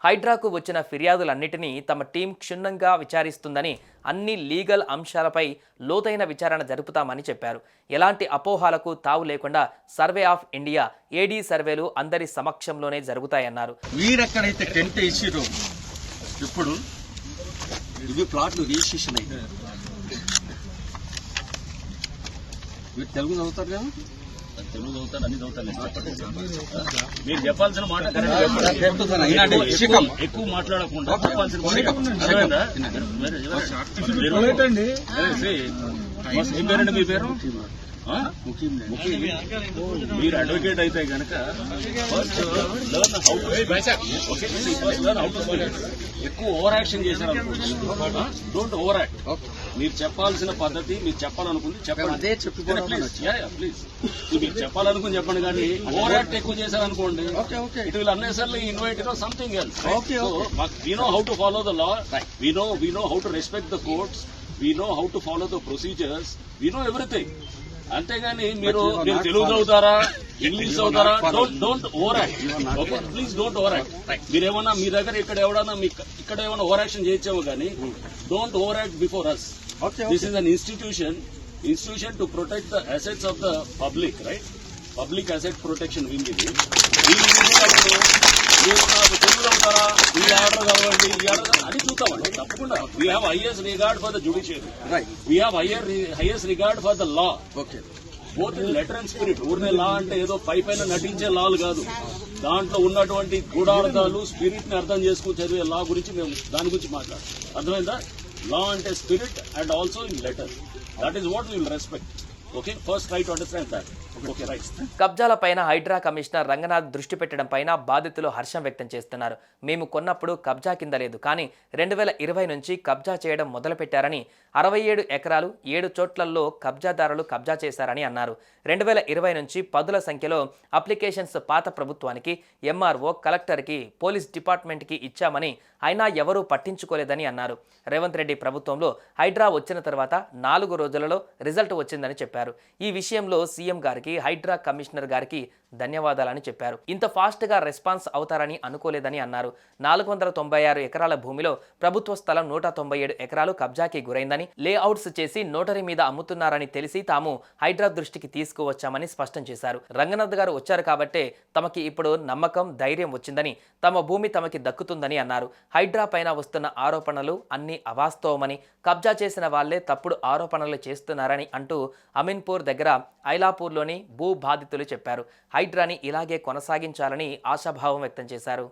హైడ్రాకు వచ్చిన ఫిర్యాదులన్నిటినీ తమ టీం క్షుణ్ణంగా విచారిస్తుందని, అన్ని లీగల్ అంశాలపై లోతైన విచారణ జరుపుతామని చెప్పారు. ఎలాంటి అపోహలకు తావు లేకుండా సర్వే ఆఫ్ ఇండియా ఏడీ సర్వేలు అందరి సమక్షంలోనే జరుగుతాయన్నారు. వీరెక్కడైతే టెంట్ వేసిరో ఇప్పుడు ఇవి ప్లాట్లు రిజిస్ట్రేషన్ అయితే మీరు తెలుగు చదువుతారు కదా, తెలుగు చదువుతారు, అన్ని చదువుతారు. మీరు చెప్పాల్సిన మాట ఎక్కువ మాట్లాడకుండా చెప్పాల్సిన ఏం పేరండి మీ పేరు? మీరు అడ్వకేట్ అయితే కనుక first learn how to learn how to speak. ఎక్కువ ఓవర్ యాక్షన్ చేశారు, డోంట్ ఓవర్ యాక్ట్. మీరు చెప్పాల్సిన పద్ధతి, మీరు చెప్పాలనుకుంది చెప్పండి, ప్లీజ్. మీరు చెప్పాలనుకుని చెప్పండి, కానీ ఓవర్ యాక్ట్ ఎక్కువ చేశారనుకోండి it will unnecessarily invite something else. We know how to follow the law, we know how to respect the courts, we know how to follow the procedures, we know everything. అంతేగాని మీరు తెలుగు చదువుతారా, English చదువుతారా, don't over act. Okay, please don't over act. మీరేమన్నా మీ దగ్గర ఇక్కడ ఏమైనా over action చేయొచ్చామో కానీ don't over act before us. This is an institution to protect the assets of the public, right? Public asset protection wing ఇది. మీరు నాకు తెలుగు చదువుతారా, ఈ ఆర్డర్ కావండి, ఈ ఆర్డర్ అని చూస్తామండి తప్పకుండా. We have highest regard for the judiciary, we have highest regard for the law, both in letter and spirit. ఊరినే లా అంటే ఏదో పైన నటించే లాలు కాదు, దాంట్లో ఉన్నటువంటి గూఢార్థాలు, స్పిరిట్ ని అర్థం చేసుకుని చదివే లా గురించి మేము దాని గురించి మాట్లాడాం. అర్థమైందా? లా అంటే spirit and also in letter. That is what we will respect. Okay, first try to understand that. Okay, right. కబ్జాలపైన హైడ్రా కమిషనర్ రంగనాథ్ దృష్టి పెట్టడం పైన బాధితులు హర్షం వ్యక్తం చేస్తున్నారు. మేము కొన్నప్పుడు కబ్జా కింద లేదు, కానీ 2020 నుంచి కబ్జా చేయడం మొదలుపెట్టారని, 67 ఎకరాలు 7 చోట్లలో కబ్జాదారులు కబ్జా చేశారని అన్నారు. 2020 నుంచి పదుల సంఖ్యలో అప్లికేషన్స్ పాత ప్రభుత్వానికి, ఎంఆర్ఓ, కలెక్టర్కి, పోలీస్ డిపార్ట్మెంట్కి ఇచ్చామని, అయినా ఎవరూ పట్టించుకోలేదని అన్నారు. రేవంత్ రెడ్డి ప్రభుత్వంలో హైడ్రా వచ్చిన తర్వాత 4 రోజులలో రిజల్ట్ వచ్చిందని చెప్పారు. ఈ విషయంలో సీఎం గారికి, హైడ్రా కమిషనర్ గారికి ధన్యవాదాలని చెప్పారు. ఇంత ఫాస్ట్ గా రెస్పాన్స్ అవుతారని అనుకోలేదని అన్నారు. 496 ఎకరాల భూమిలో ప్రభుత్వ స్థలం 197 ఎకరాలు కబ్జాకి గురైందని, లేఅవుట్స్ చేసి నోటరీ మీద అమ్ముతున్నారని తెలిసి తాము హైడ్రా దృష్టికి తీసుకువచ్చామని స్పష్టం చేశారు. రంగనాథ్ గారు వచ్చారు కాబట్టే తమకి ఇప్పుడు నమ్మకం, ధైర్యం వచ్చిందని, తమ భూమి తమకి దక్కుతుందని అన్నారు. హైడ్రా పైన వస్తున్న ఆరోపణలు అన్ని అవాస్తవమని, కబ్జా చేసిన వాళ్లే తప్పుడు ఆరోపణలు చేస్తున్నారని అంటూ అమీన్పూర్ దగ్గర ఐలాపూర్లోని భూ బాధితులు చెప్పారు. హైడ్రాని ఇలాగే కొనసాగించాలని ఆశాభావం వ్యక్తం చేశారు.